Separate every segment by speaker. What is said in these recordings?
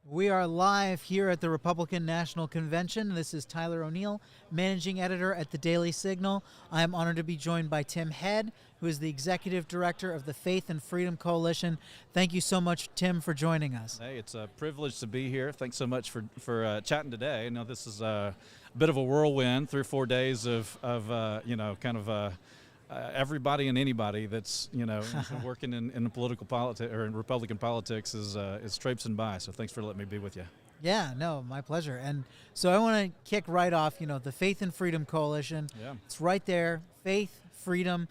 Speaker 1: We are live here at the Republican National Convention. This is Tyler O'Neill, managing editor at the Daily Signal. I am honored to be joined by Tim Head, who is the executive director of the Faith and Freedom Coalition. Thank you so much, Tim, for joining us.
Speaker 2: Hey, it's a privilege to be here. Thanks so much for chatting today. I know this is a bit of a whirlwind, 3 or 4 days of everybody and anybody that's working in the political politics or in Republican politics is traipsing by. So thanks for letting me be with you.
Speaker 1: Yeah, no, my pleasure. And so I want to kick right off. The Faith and Freedom Coalition.
Speaker 2: Yeah.
Speaker 1: It's right there. Faith, freedom.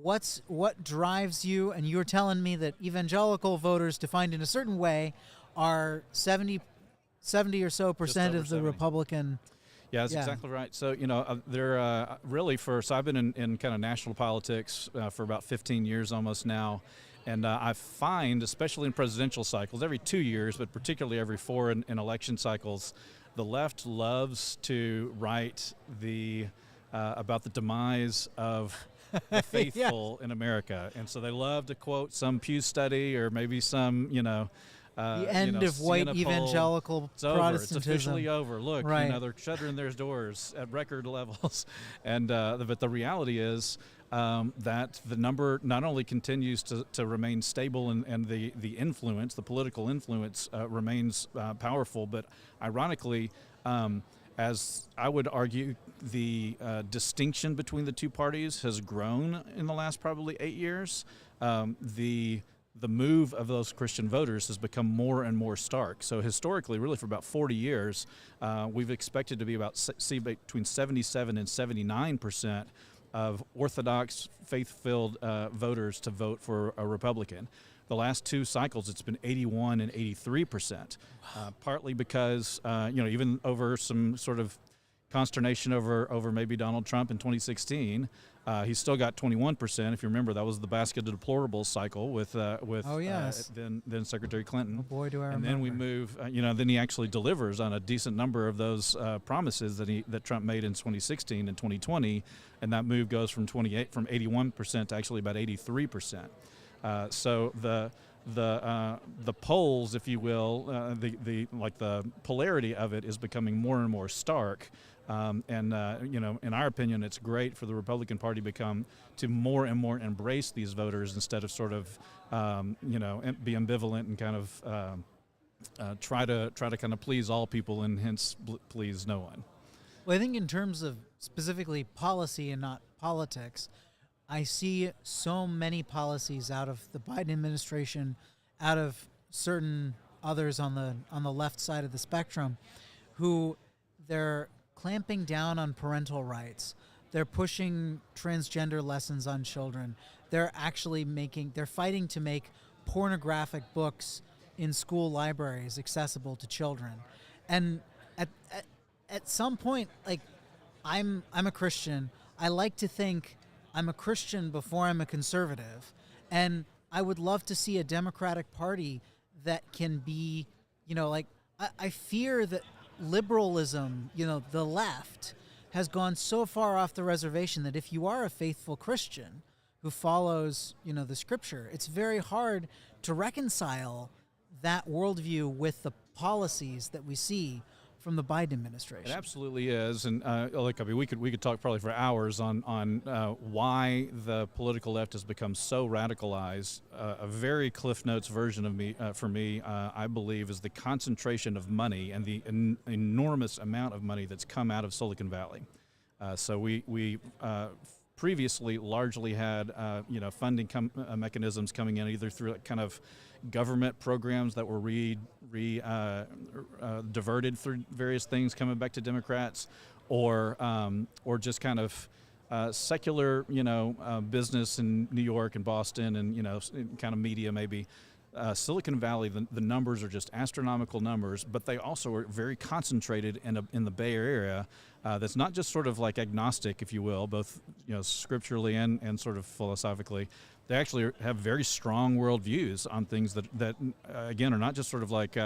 Speaker 1: What drives you? And you were telling me that evangelical voters, defined in a certain way, are 70 or so percent of the
Speaker 2: 70.
Speaker 1: Republican.
Speaker 2: Yeah, that's exactly right. So, they're really so I've been in kind of national politics for about 15 years almost now. And I find, especially in presidential cycles, every 2 years, but particularly every 4 in election cycles, the left loves to write about the demise of the faithful in America. And so they love to quote some Pew study or maybe some,
Speaker 1: the end of white evangelical Protestantism.
Speaker 2: It's officially over. Look,
Speaker 1: right.
Speaker 2: They're shuttering their doors at record levels. And but the reality is that the number not only continues to remain stable and the influence, the political influence remains powerful, but ironically, as I would argue, the distinction between the two parties has grown in the last probably 8 years. The move of those Christian voters has become more and more stark. So historically, really for about 40 years, we've expected to be between 77 and 79% of Orthodox, faith-filled voters to vote for a Republican. The last 2 cycles, it's been 81 and 83%, partly because, even over some sort of consternation over maybe Donald Trump in 2016, he's still got 21%. If you remember, that was the basket of deplorables cycle with then Secretary Clinton.
Speaker 1: Oh boy, do I remember.
Speaker 2: And then we move, then he actually delivers on a decent number of those promises that Trump made in 2016 and 2020, and that move goes from 81% to actually about 83%. So the polls, if you will, the polarity of it is becoming more and more stark. In our opinion, it's great for the Republican Party to more and more embrace these voters instead of sort of, be ambivalent and kind of try to kind of please all people and hence please no one.
Speaker 1: Well, I think in terms of specifically policy and not politics, I see so many policies out of the Biden administration, out of certain others on the left side of the spectrum, who they're clamping down on parental rights. They're pushing transgender lessons on children. They're fighting to make pornographic books in school libraries accessible to children. And at some point, I'm a Christian. I like to think I'm a Christian before I'm a conservative. And I would love to see a Democratic Party that can be, I fear that liberalism, the left, has gone so far off the reservation that if you are a faithful Christian who follows, the scripture, it's very hard to reconcile that worldview with the policies that we see from the Biden administration.
Speaker 2: It absolutely is, and we could talk probably for hours on why the political left has become so radicalized. A very Cliff Notes version for me, I believe, is the concentration of money and the enormous amount of money that's come out of Silicon Valley. So we previously largely had funding mechanisms coming in either through kind of government programs that were diverted through various things coming back to Democrats, or just kind of secular business in New York and Boston and kind of media maybe. Silicon Valley, the numbers are just astronomical numbers, but they also are very concentrated in the Bay Area. That's not just sort of like agnostic, if you will, both scripturally and sort of philosophically. They actually have very strong worldviews on things that again are not just sort of like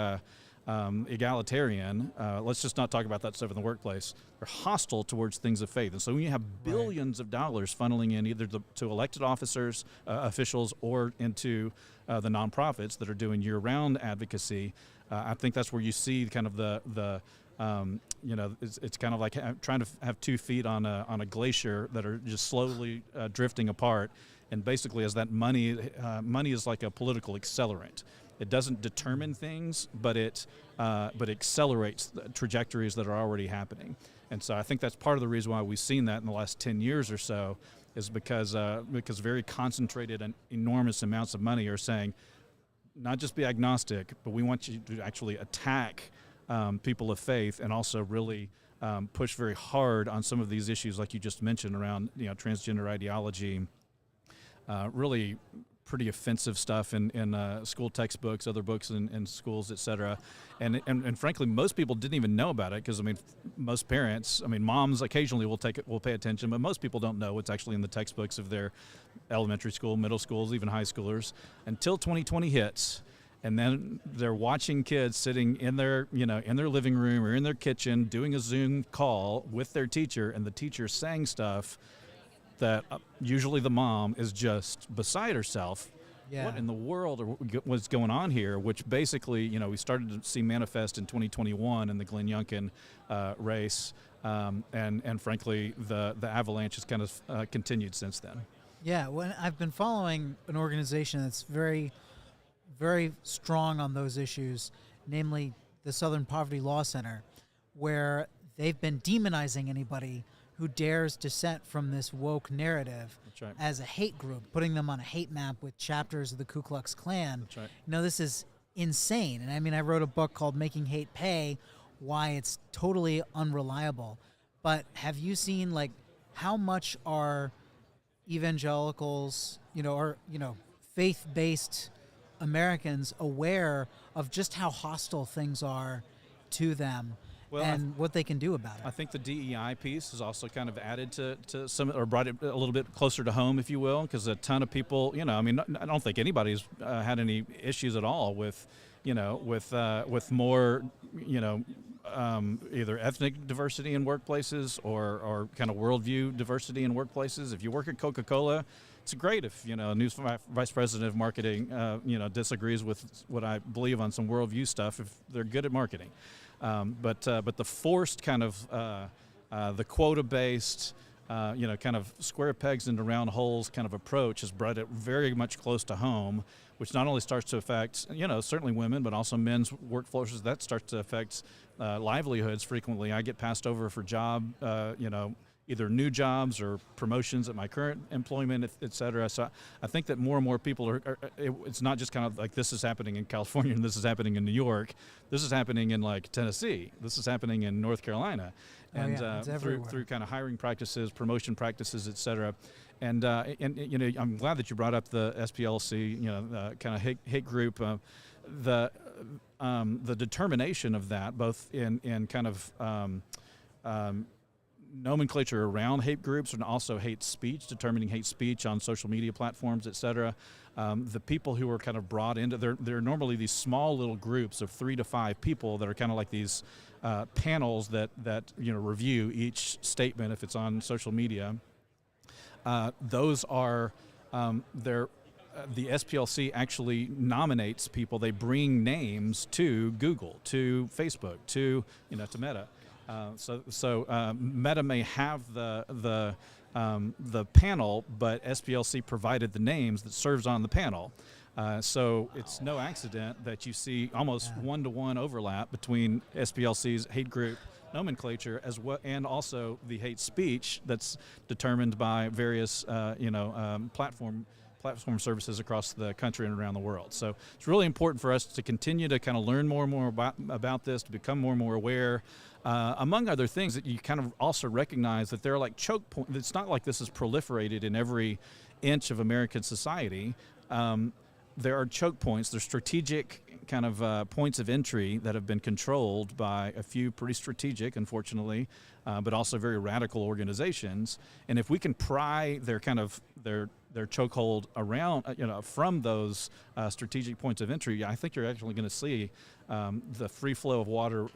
Speaker 2: egalitarian. Let's just not talk about that stuff in the workplace. They're hostile towards things of faith. And so when you have billions of dollars funneling in either to elected officers, officials, or into the nonprofits that are doing year-round advocacy, I think that's where you see kind of it's kind of like trying to have 2 feet on a glacier that are just slowly drifting apart. And basically, as that money is like a political accelerant. It doesn't determine things, but it accelerates the trajectories that are already happening. And so I think that's part of the reason why we've seen that in the last 10 years or so, is because very concentrated and enormous amounts of money are saying, not just be agnostic, but we want you to actually attack people of faith, and also really push very hard on some of these issues like you just mentioned around transgender ideology, really pretty offensive stuff in school textbooks, other books in schools, et cetera. And frankly, most people didn't even know about it, because most parents, moms occasionally will pay attention, but most people don't know what's actually in the textbooks of their elementary school, middle schools, even high schoolers, until 2020 hits. And then they're watching kids sitting in their living room or in their kitchen doing a Zoom call with their teacher, and the teacher saying stuff that usually the mom is just beside herself. Yeah. What in the world was going on here? Which basically, we started to see manifest in 2021 in the Glenn Youngkin race, and frankly, the avalanche has kind of continued since then.
Speaker 1: Yeah, when I've been following an organization that's very, very strong on those issues, namely the Southern Poverty Law Center, where they've been demonizing anybody who dares dissent from this woke narrative. That's right. As a hate group, putting them on a hate map with chapters of the Ku Klux Klan.
Speaker 2: That's right.
Speaker 1: This is insane. And I wrote a book called Making Hate Pay, why it's totally unreliable. But have you seen, how much are evangelicals, faith-based Americans aware of just how hostile things are to them? And what they can do about it.
Speaker 2: I think the DEI piece has also kind of added to some, or brought it a little bit closer to home, if you will, because a ton of people, I don't think anybody's had any issues at all with more, either ethnic diversity in workplaces or kind of worldview diversity in workplaces. If you work at Coca-Cola, it's great if, a new vice president of marketing, disagrees with what I believe on some worldview stuff, if they're good at marketing. But the forced kind of the quota-based, kind of square pegs into round holes kind of approach has brought it very much close to home, which not only starts to affect, certainly women, but also men's workforces. That starts to affect livelihoods frequently. I get passed over for job, either new jobs or promotions at my current employment, et cetera. So I think that more and more people it's not just kind of like this is happening in California and this is happening in New York. This is happening in Tennessee. This is happening in North Carolina. And through kind of hiring practices, promotion practices, et cetera. And I'm glad that you brought up the SPLC, kind of hate group. The determination of that, both in kind of nomenclature around hate groups and also hate speech, determining hate speech on social media platforms, et cetera. The people who are kind of brought into, they're normally these small little groups of 3 to 5 people that are kind of like these panels that review each statement if it's on social media. Those are, the SPLC actually nominates people. They bring names to Google, to Facebook, to Meta. So Meta may have the panel, but SPLC provided the names that serves on the panel. So it's no accident that you see almost one-to-one overlap between SPLC's hate group nomenclature and also the hate speech that's determined by various platform services across the country and around the world. So it's really important for us to continue to kind of learn more and more about this, to become more and more aware. Among other things, that you kind of also recognize that there are like choke points. It's not like this is proliferated in every inch of American society. There are choke points. There's strategic kind of points of entry that have been controlled by a few pretty strategic, unfortunately, but also very radical organizations. And if we can pry their their chokehold around, from those strategic points of entry, I think you're actually going to see the free flow of water,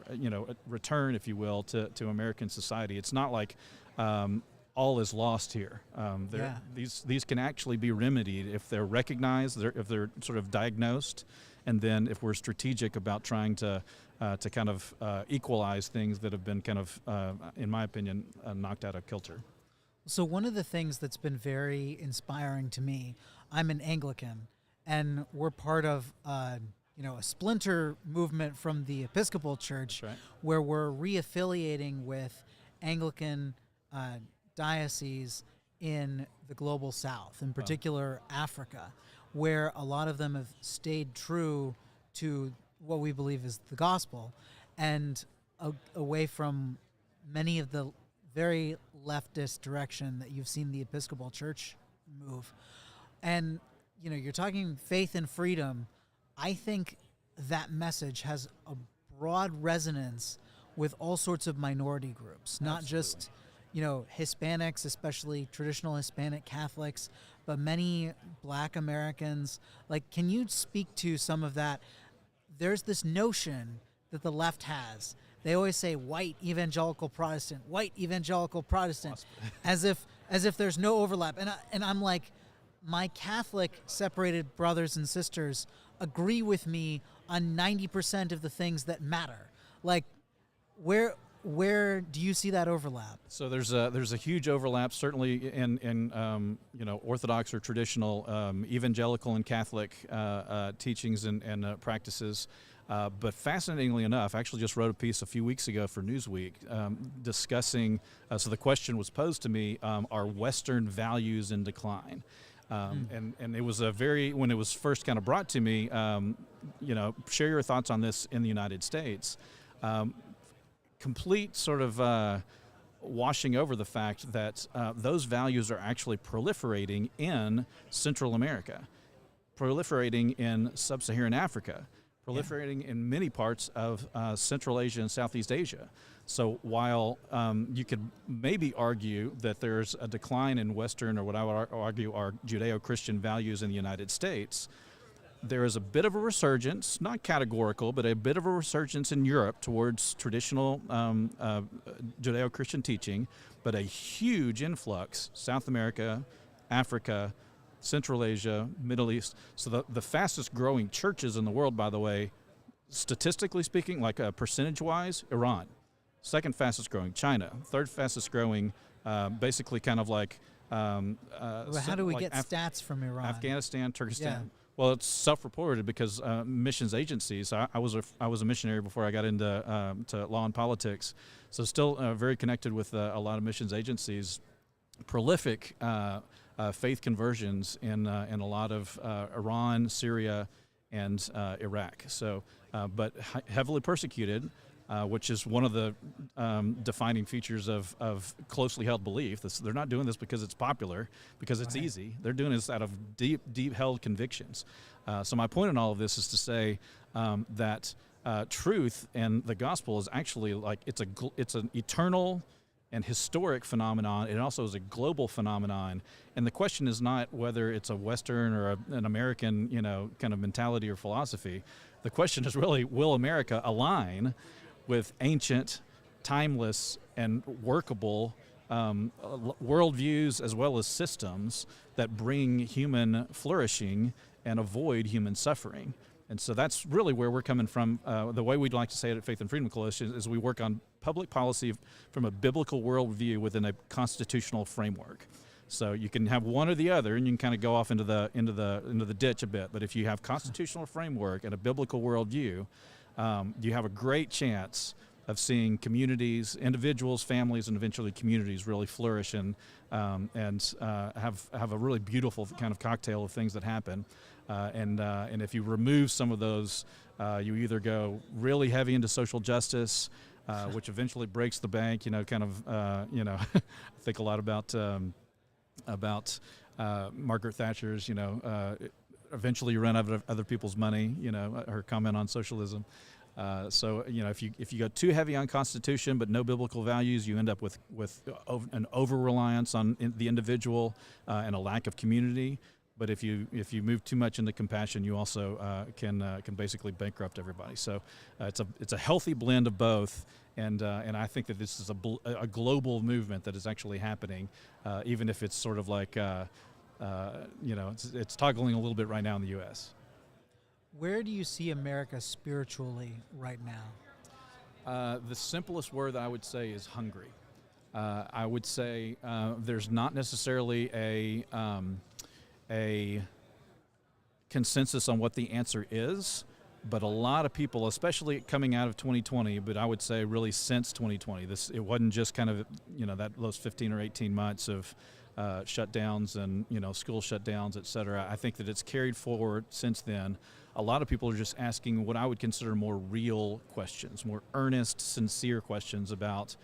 Speaker 2: return, if you will, to American society. It's not like all is lost here. These can actually be remedied if they're recognized, if they're sort of diagnosed, and then if we're strategic about trying to kind of equalize things that have been kind of, in my opinion, knocked out of kilter.
Speaker 1: So one of the things that's been very inspiring to me, I'm an Anglican, and we're part of a splinter movement from the Episcopal Church,
Speaker 2: That's right.
Speaker 1: where we're reaffiliating with Anglican dioceses in the global south, in particular Africa, where a lot of them have stayed true to what we believe is the gospel, and away from many of the very leftist direction that you've seen the Episcopal Church move. And, you're talking faith and freedom. I think that message has a broad resonance with all sorts of minority groups, not just, Hispanics, especially traditional Hispanic Catholics, but many Black Americans. Like, can you speak to some of that? There's this notion that the left has. They always say white evangelical Protestant, as if there's no overlap. And I'm like, my Catholic separated brothers and sisters agree with me on 90% of the things that matter. Like, where do you see that overlap?
Speaker 2: So there's a huge overlap, certainly in Orthodox or traditional evangelical and Catholic teachings and practices. But fascinatingly enough, I actually just wrote a piece a few weeks ago for Newsweek discussing, so the question was posed to me, are Western values in decline? And it was when it was first kind of brought to me, share your thoughts on this in the United States. Complete sort of washing over the fact that those values are actually proliferating in Central America, proliferating in Sub-Saharan Africa, proliferating in many parts of Central Asia and Southeast Asia. So while you could maybe argue that there's a decline in Western, or what I would argue are Judeo-Christian values in the United States, there is a bit of a resurgence, not categorical, but a bit of a resurgence in Europe towards traditional Judeo-Christian teaching, but a huge influx, South America, Africa, Central Asia, Middle East. So the fastest growing churches in the world, by the way, statistically speaking, like percentage-wise, Iran. Second fastest growing, China. Third fastest growing, basically kind of like...
Speaker 1: How do we get stats from Iran?
Speaker 2: Afghanistan, Turkestan.
Speaker 1: Yeah.
Speaker 2: Well, it's self-reported because missions agencies. I was a missionary before I got into to law and politics, so still very connected with a lot of missions agencies. Prolific faith conversions in a lot of Iran, Syria, and Iraq. So, but heavily persecuted. Which is one of the defining features of closely held belief. They're not doing this because it's popular, because it's easy. They're doing this out of deep held convictions. So my point in all of this is to say that truth and the gospel is actually like it's an eternal and historic phenomenon. It also is a global phenomenon. And the question is not whether it's a Western or an American, kind of mentality or philosophy. The question is really, will America align with ancient, timeless, and workable worldviews as well as systems that bring human flourishing and avoid human suffering? And so that's really where we're coming from. The way we'd like to say it at Faith and Freedom Coalition is we work on public policy from a biblical worldview within a constitutional framework. So you can have one or the other, and you can kind of go off into the ditch a bit. But if you have constitutional framework and a biblical worldview, you have a great chance of seeing communities, individuals, families, and eventually communities really flourish and have a really beautiful kind of cocktail of things that happen. And if you remove some of those, you either go really heavy into social justice, which eventually breaks the bank. I think a lot about Margaret Thatcher's. Eventually you run out of other people's money. Her comment on socialism. So if you go too heavy on Constitution but no biblical values, you end up with an over reliance on the individual and a lack of community. But if you move too much into compassion, you also can basically bankrupt everybody. So it's a healthy blend of both, and I think that this is a global movement that is actually happening, even if it's sort of like it's toggling a little bit right now in the U.S.
Speaker 1: Where do you see America spiritually right now?
Speaker 2: The simplest word that I would say is hungry. I would say there's not necessarily a consensus on what the answer is, but a lot of people, especially coming out of 2020, but I would say really since 2020, it wasn't just kind of those 15 or 18 months of shutdowns and school shutdowns, et cetera. I think that it's carried forward since then. A lot of people are just asking what I would consider more real questions, more earnest, sincere questions about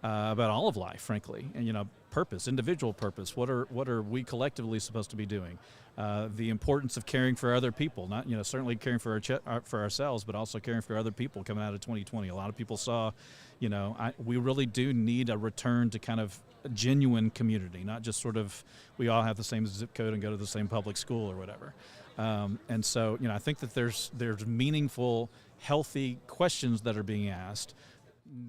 Speaker 2: all of life, frankly, and purpose, individual purpose. What are we collectively supposed to be doing? The importance of caring for other people, not certainly caring for for ourselves, but also caring for other people. Coming out of 2020, a lot of people saw, we really do need a return to kind of a genuine community, not just sort of we all have the same zip code and go to the same public school or whatever. And so I think that there's meaningful, healthy questions that are being asked.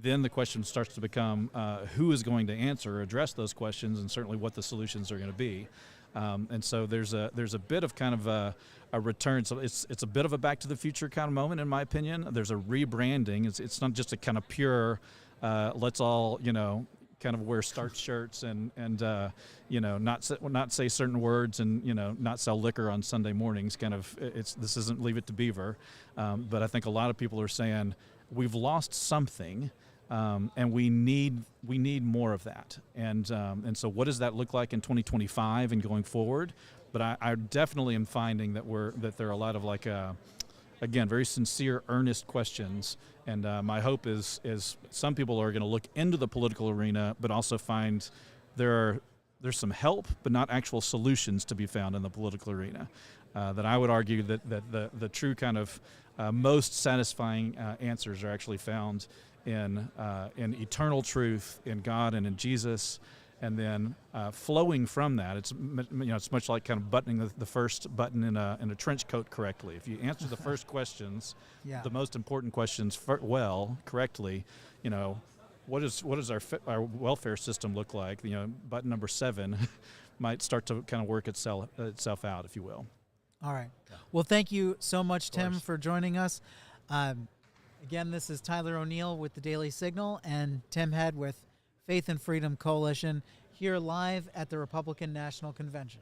Speaker 2: Then the question starts to become who is going to answer or address those questions, and certainly what the solutions are going to be. And so there's a bit of kind of a return. So it's a bit of a Back to the Future kind of moment, in my opinion. There's a rebranding. It's not just a kind of pure let's all kind of wear starched shirts and not say certain words and not sell liquor on Sunday mornings. Kind of this isn't Leave It to Beaver, but I think a lot of people are saying we've lost something, and we need more of that. And so what does that look like in 2025 and going forward? But I definitely am finding that there are a lot of again, very sincere, earnest questions. And my hope is some people are going to look into the political arena, but also find there's some help, but not actual solutions to be found in the political arena. That I would argue that the true kind of most satisfying answers are actually found in eternal truth, in God and in Jesus. And then flowing from that, it's much like kind of buttoning the first button in a trench coat correctly. If you answer the first questions, the most important questions correctly, what does our welfare system look like? Button number 7 might start to kind of work itself out, if you will.
Speaker 1: All right. Well, thank you so much, Tim, for joining us. Again, this is Tyler O'Neill with the Daily Signal and Tim Head with Faith and Freedom Coalition, here live at the Republican National Convention.